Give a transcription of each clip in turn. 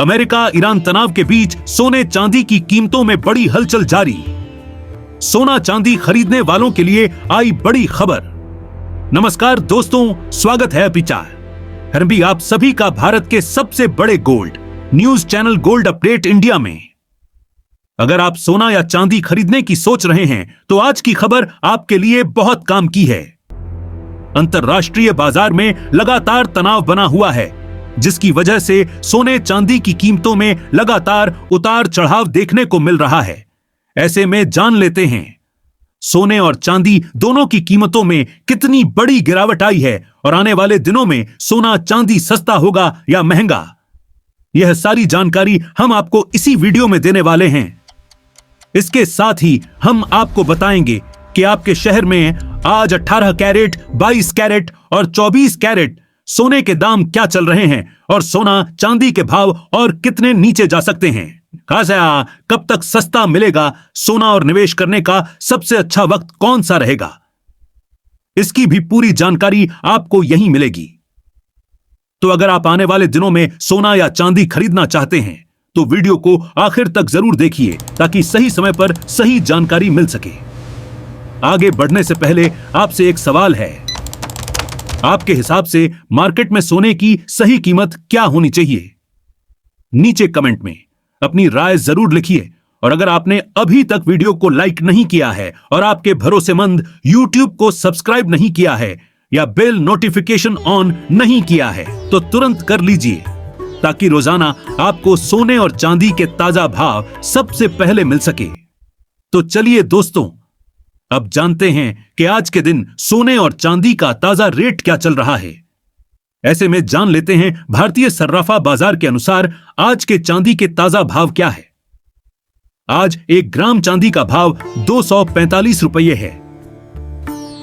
America Iran तनाव के बीच सोने चांदी की कीमतों में बड़ी हलचल जारी। सोना चांदी खरीदने वालों के लिए आई बड़ी खबर। नमस्कार दोस्तों, स्वागत है आप सभी का भारत के सबसे बड़े gold news channel gold update India में। अगर आप सोना या चांदी खरीदने की सोच रहे हैं तो आज की खबर आपके लिए बहुत काम की है। अंतरराष्ट्रीय बाजार में लगातार तनाव बना हुआ है, जिसकी वजह से सोने चांदी की कीमतों में लगातार उतार चढ़ाव देखने को मिल रहा है। ऐसे में जान लेते हैं सोने और चांदी दोनों की कीमतों में कितनी बड़ी गिरावट आई है और आने वाले दिनों में सोना चांदी सस्ता होगा या महंगा। यह सारी जानकारी हम आपको इसी वीडियो में देने वाले हैं। इसके साथ ही हम आपको बताएंगे कि आपके शहर में आज 18 कैरेट, 22 कैरेट और 24 कैरेट सोने के दाम क्या चल रहे हैं और सोना चांदी के भाव और कितने नीचे जा सकते हैं। खासा कब तक सस्ता मिलेगा सोना और निवेश करने का सबसे अच्छा वक्त कौन सा रहेगा, इसकी भी पूरी जानकारी आपको यहीं मिलेगी। तो अगर आप आने वाले दिनों में सोना या चांदी खरीदना चाहते हैं तो वीडियो को आखिर तक जरूर देखिए ताकि सही समय पर सही जानकारी मिल सके। आगे बढ़ने से पहले आपसे एक सवाल है, आपके हिसाब से मार्केट में सोने की सही कीमत क्या होनी चाहिए? नीचे कमेंट में अपनी राय जरूर लिखिए और अगर आपने अभी तक वीडियो को लाइक नहीं किया है और आपके भरोसेमंद YouTube को सब्सक्राइब नहीं किया है या बेल नोटिफिकेशन ऑन नहीं किया है तो तुरंत कर लीजिए ताकि रोजाना आपको सोने और चांदी के ताजा भाव सबसे पहले मिल सके। तो चलिए दोस्तों, अब जानते हैं कि आज के दिन सोने और चांदी का ताजा रेट क्या चल रहा है। ऐसे में जान लेते हैं भारतीय सर्राफा बाजार के अनुसार आज के चांदी के ताजा भाव क्या है। आज 1 ग्राम चांदी का भाव 245 रुपये है।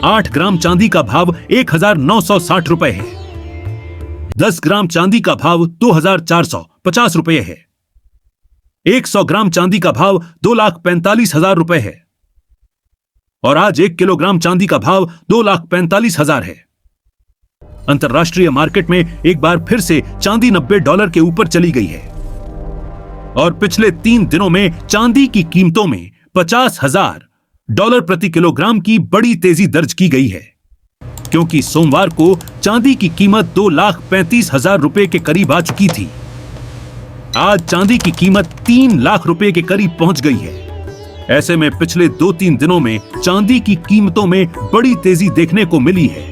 8 ग्राम चांदी का भाव 1960 रुपये है। 10 ग्राम चांदी का भाव 2450 रुपये है। 100 ग्राम चांदी का भाव 2,45,000 रुपये है और आज 1 किलोग्राम चांदी का भाव 2,45,000 है। अंतरराष्ट्रीय मार्केट में एक बार फिर से चांदी $90 के ऊपर चली गई है और पिछले 3 दिनों में चांदी की कीमतों में $50,000 प्रति किलोग्राम की बड़ी तेजी दर्ज की गई है, क्योंकि सोमवार को चांदी की कीमत 2,35,000 रुपए के करीब आ चुकी थी। आज चांदी की कीमत 3 लाख रुपए के करीब पहुंच गई है। ऐसे में पिछले 2-3 दिनों में चांदी की कीमतों में बड़ी तेजी देखने को मिली है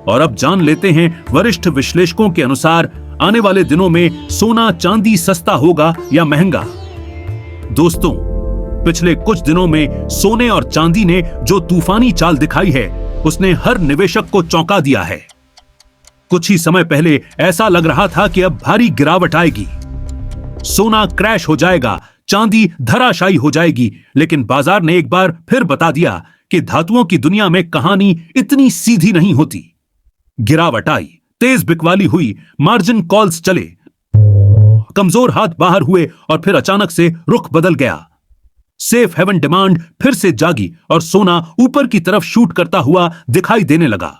और अब जान लेते हैं वरिष्ठ विश्लेषकों के अनुसार आने वाले दिनों में सोना चांदी सस्ता होगा या महंगा। दोस्तों, पिछले कुछ दिनों में सोने और चांदी ने जो तूफानी चाल दिखाई है उसने हर निवेशक को चौंका दिया है। कुछ ही समय पहले ऐसा लग रहा था कि अब भारी गिरावट आएगी, सोना क्रैश हो जाएगा, चांदी धराशायी हो जाएगी, लेकिन बाजार ने एक बार फिर बता दिया कि धातुओं की दुनिया में कहानी इतनी सीधी नहीं होती। गिरावट आई, तेज बिकवाली हुई, मार्जिन कॉल्स चले, कमजोर हाथ बाहर हुए और फिर अचानक से रुख बदल गया। सेफ हेवन डिमांड फिर से जागी और सोना ऊपर की तरफ शूट करता हुआ दिखाई देने लगा।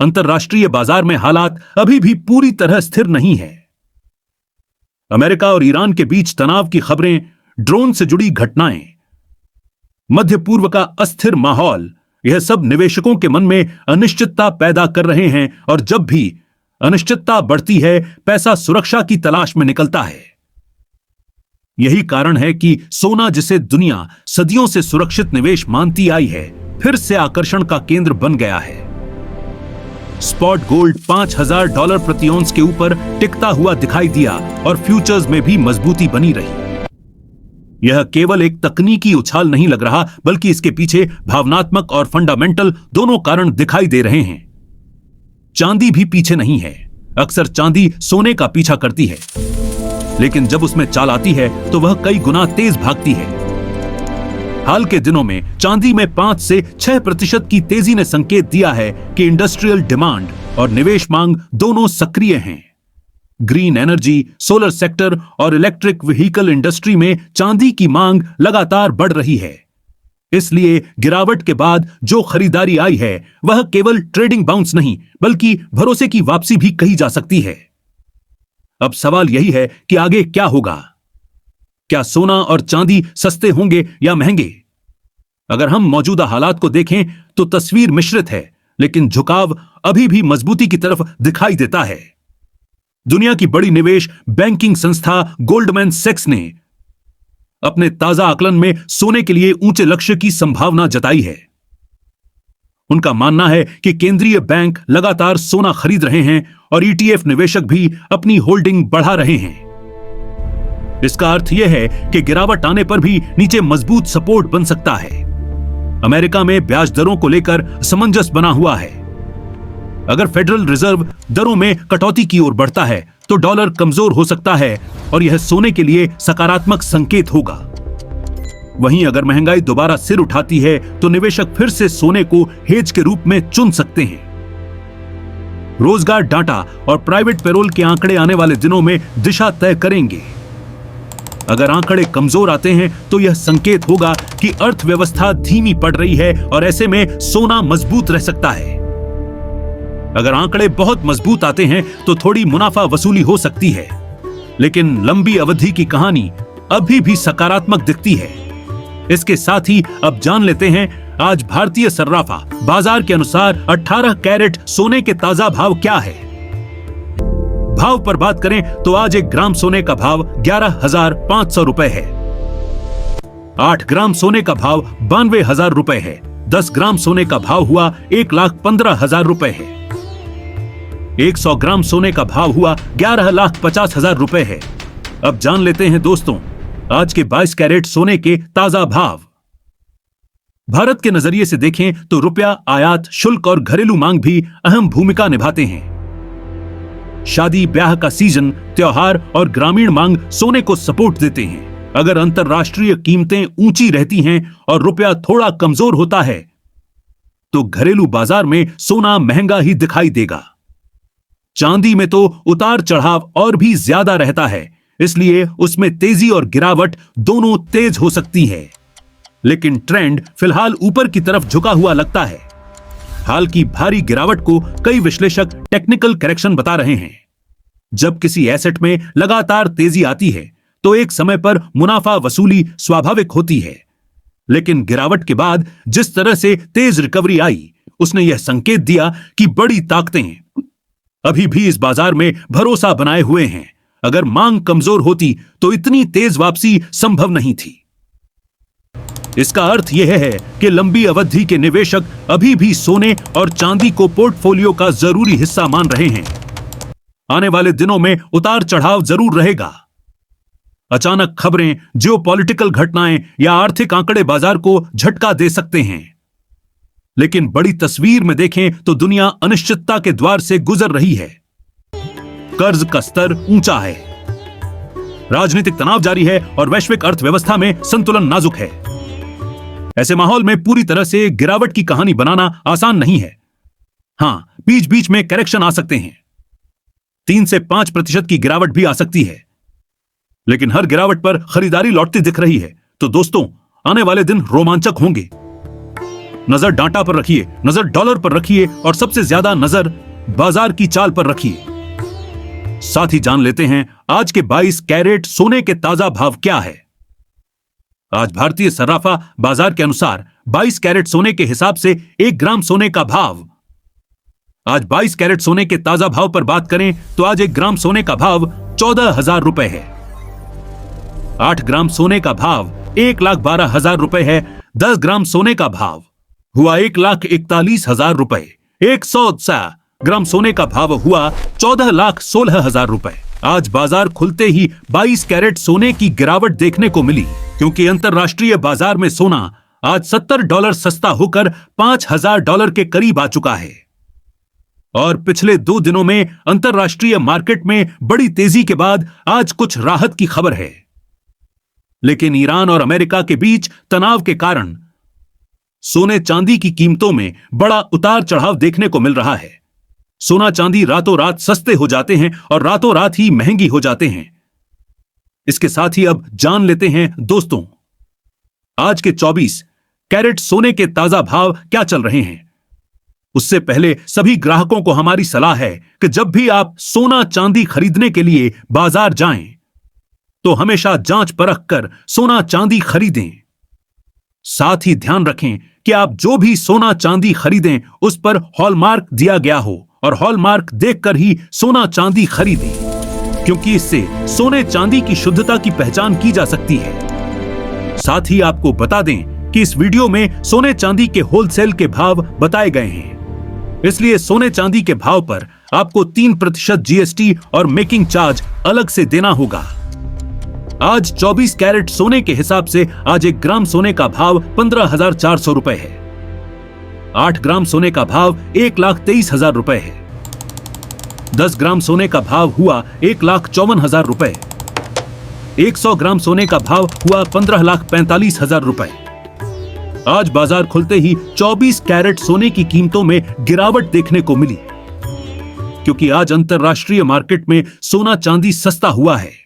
अंतरराष्ट्रीय बाजार में हालात अभी भी पूरी तरह स्थिर नहीं है। अमेरिका और ईरान के बीच तनाव की खबरें, ड्रोन से जुड़ी घटनाएं, मध्य पूर्व का अस्थिर माहौल, यह सब निवेशकों के मन में अनिश्चितता पैदा कर रहे हैं और जब भी अनिश्चितता बढ़ती है, पैसा सुरक्षा की तलाश में निकलता है। यही कारण है कि सोना, जिसे दुनिया सदियों से सुरक्षित निवेश मानती आई है, फिर से आकर्षण का केंद्र बन गया है। स्पॉट गोल्ड $5,000 प्रति औंस के ऊपर टिकता हुआ दिखाई दिया और फ्यूचर्स में भी मजबूती बनी रही। यह केवल एक तकनीकी उछाल नहीं लग रहा, बल्कि इसके पीछे भावनात्मक और फंडामेंटल दोनों कारण दिखाई दे रहे हैं। चांदी भी पीछे नहीं है। अक्सर चांदी सोने का पीछा करती है, लेकिन जब उसमें चाल आती है तो वह कई गुना तेज भागती है। हाल के दिनों में चांदी में 5 से 6% की तेजी ने संकेत दिया है कि इंडस्ट्रियल डिमांड और निवेश मांग दोनों सक्रिय हैं। ग्रीन एनर्जी, सोलर सेक्टर और इलेक्ट्रिक व्हीकल इंडस्ट्री में चांदी की मांग लगातार बढ़ रही है। इसलिए गिरावट के बाद जो खरीदारी आई है वह केवल ट्रेडिंग बाउंस नहीं बल्कि भरोसे की वापसी भी कही जा सकती है। अब सवाल यही है कि आगे क्या होगा। क्या सोना और चांदी सस्ते होंगे या महंगे? अगर हम मौजूदा हालात को देखें तो तस्वीर मिश्रित है, लेकिन झुकाव अभी भी मजबूती की तरफ दिखाई देता है। दुनिया की बड़ी निवेश बैंकिंग संस्था गोल्डमैन सैक्स ने अपने ताजा आकलन में सोने के लिए ऊंचे लक्ष्य की संभावना जताई है। उनका मानना है कि केंद्रीय बैंक लगातार सोना खरीद रहे हैं और ईटीएफ निवेशक भी अपनी होल्डिंग बढ़ा रहे हैं। इसका अर्थ यह है कि गिरावट आने पर भी नीचे मजबूत सपोर्ट बन सकता है। अमेरिका में ब्याज दरों को लेकर असमंजस बना हुआ है। अगर फेडरल रिजर्व दरों में कटौती की ओर बढ़ता है तो डॉलर कमजोर हो सकता है और यह सोने के लिए सकारात्मक संकेत होगा। वहीं अगर महंगाई दोबारा सिर उठाती है तो निवेशक फिर से सोने को हेज के रूप में चुन सकते हैं। रोजगार डाटा और प्राइवेट पेरोल के आंकड़े आने वाले दिनों में दिशा तय करेंगे। अगर आंकड़े कमजोर आते हैं तो यह संकेत होगा कि अर्थव्यवस्था धीमी पड़ रही है और ऐसे में सोना मजबूत रह सकता है। अगर आंकड़े बहुत मजबूत आते हैं तो थोड़ी मुनाफा वसूली हो सकती है, लेकिन लंबी अवधि की कहानी अभी भी सकारात्मक दिखती है। इसके साथ ही अब जान लेते हैं आज भारतीय सर्राफा बाजार के अनुसार 18 कैरेट सोने के ताजा भाव क्या है। भाव पर बात करें तो आज 1 ग्राम सोने का भाव 11,500 रुपए है। 8 ग्राम सोने का भाव 92,000 रुपए है। 10 ग्राम सोने का भाव हुआ 1,15,000 रुपए है। 100 ग्राम सोने का भाव हुआ 11,50,000 रुपए है। अब जान लेते हैं दोस्तों आज के 22 कैरेट सोने के ताजा भाव। भारत के नजरिए से देखें तो रुपया, आयात शुल्क और घरेलू मांग भी अहम भूमिका निभाते हैं। शादी ब्याह का सीजन, त्योहार और ग्रामीण मांग सोने को सपोर्ट देते हैं। अगर अंतरराष्ट्रीय कीमतें ऊंची रहती हैं और रुपया थोड़ा कमजोर होता है तो घरेलू बाजार में सोना महंगा ही दिखाई देगा। चांदी में तो उतार चढ़ाव और भी ज्यादा रहता है, इसलिए उसमें तेजी और गिरावट दोनों तेज हो सकती है, लेकिन ट्रेंड फिलहाल ऊपर की तरफ झुका हुआ लगता है। हाल की भारी गिरावट को कई विश्लेषक टेक्निकल करेक्शन बता रहे हैं। जब किसी एसेट में लगातार तेजी आती है तो एक समय पर मुनाफा वसूली स्वाभाविक होती है, लेकिन गिरावट के बाद जिस तरह से तेज रिकवरी आई उसने यह संकेत दिया कि बड़ी ताकतें अभी भी इस बाजार में भरोसा बनाए हुए हैं। अगर मांग कमजोर होती तो इतनी तेज वापसी संभव नहीं थी। इसका अर्थ यह है कि लंबी अवधि के निवेशक अभी भी सोने और चांदी को पोर्टफोलियो का जरूरी हिस्सा मान रहे हैं। आने वाले दिनों में उतार चढ़ाव जरूर रहेगा। अचानक खबरें, जियोपॉलिटिकल घटनाएं या आर्थिक आंकड़े बाजार को झटका दे सकते हैं, लेकिन बड़ी तस्वीर में देखें तो दुनिया अनिश्चितता के द्वार से गुजर रही है। कर्ज का स्तर ऊंचा है, राजनीतिक तनाव जारी है और वैश्विक अर्थव्यवस्था में संतुलन नाजुक है। ऐसे माहौल में पूरी तरह से गिरावट की कहानी बनाना आसान नहीं है। हां, बीच बीच में करेक्शन आ सकते हैं। 3 से 5% की गिरावट भी आ सकती है, लेकिन हर गिरावट पर खरीदारी लौटती दिख रही है। तो दोस्तों, आने वाले दिन रोमांचक होंगे। नजर डाटा पर रखिए, नजर डॉलर पर रखिए और सबसे ज्यादा नजर बाजार की चाल पर रखिए। साथ ही जान लेते हैं आज के 22 कैरेट सोने के ताजा भाव क्या है। आज भारतीय सर्राफा बाजार के अनुसार 22 कैरेट सोने के हिसाब से 1 ग्राम सोने का भाव, आज 22 कैरेट सोने के ताजा भाव पर बात करें तो आज 1 ग्राम सोने का भाव 14,000 रुपए है। 8 ग्राम सोने का भाव 1,12,000 रुपए है। 10 ग्राम सोने का भाव हुआ 1,41,000 रुपए। 100 ग्राम सोने का भाव हुआ 14,16,000 रुपए। आज बाजार खुलते ही 22 कैरेट सोने की गिरावट देखने को मिली, क्योंकि अंतरराष्ट्रीय बाजार में सोना आज $70 सस्ता होकर $5,000 के करीब आ चुका है। और पिछले 2 दिनों में अंतरराष्ट्रीय मार्केट में बड़ी तेजी के बाद आज कुछ राहत की खबर है, लेकिन ईरान और अमेरिका के बीच तनाव के कारण सोने चांदी की कीमतों में बड़ा उतार चढ़ाव देखने को मिल रहा है। सोना चांदी रातों रात सस्ते हो जाते हैं और रातों रात ही महंगी हो जाते हैं। इसके साथ ही अब जान लेते हैं दोस्तों आज के 24 कैरेट सोने के ताजा भाव क्या चल रहे हैं। उससे पहले सभी ग्राहकों को हमारी सलाह है कि जब भी आप सोना चांदी खरीदने के लिए बाजार जाएं, तो हमेशा जांच परख कर सोना चांदी खरीदें। साथ ही ध्यान रखें कि आप जो भी सोना चांदी खरीदें उस पर हॉलमार्क दिया गया हो और हॉलमार्क देखकर ही सोना चांदी खरीदें, क्योंकि इससे सोने चांदी की शुद्धता की पहचान की जा सकती है। साथ ही आपको बता दें कि इस वीडियो में सोने चांदी के होलसेल के भाव बताए गए हैं, इसलिए सोने चांदी के भाव पर आपको 3% जीएसटी और मेकिंग चार्ज अलग से देना होगा। आज 24 कैरेट सोने के हिसाब से आज 1 ग्राम सोने का भाव 15,400 रुपए है। 8 ग्राम सोने का भाव 1,23,000 रुपए है। 10 ग्राम सोने का भाव हुआ 1,54,000 रुपए। 100 ग्राम सोने का भाव हुआ 15,45,000 रुपए। आज बाजार खुलते ही 24 कैरेट सोने की कीमतों में गिरावट देखने को मिली, क्योंकि आज अंतरराष्ट्रीय मार्केट में सोना चांदी सस्ता हुआ है।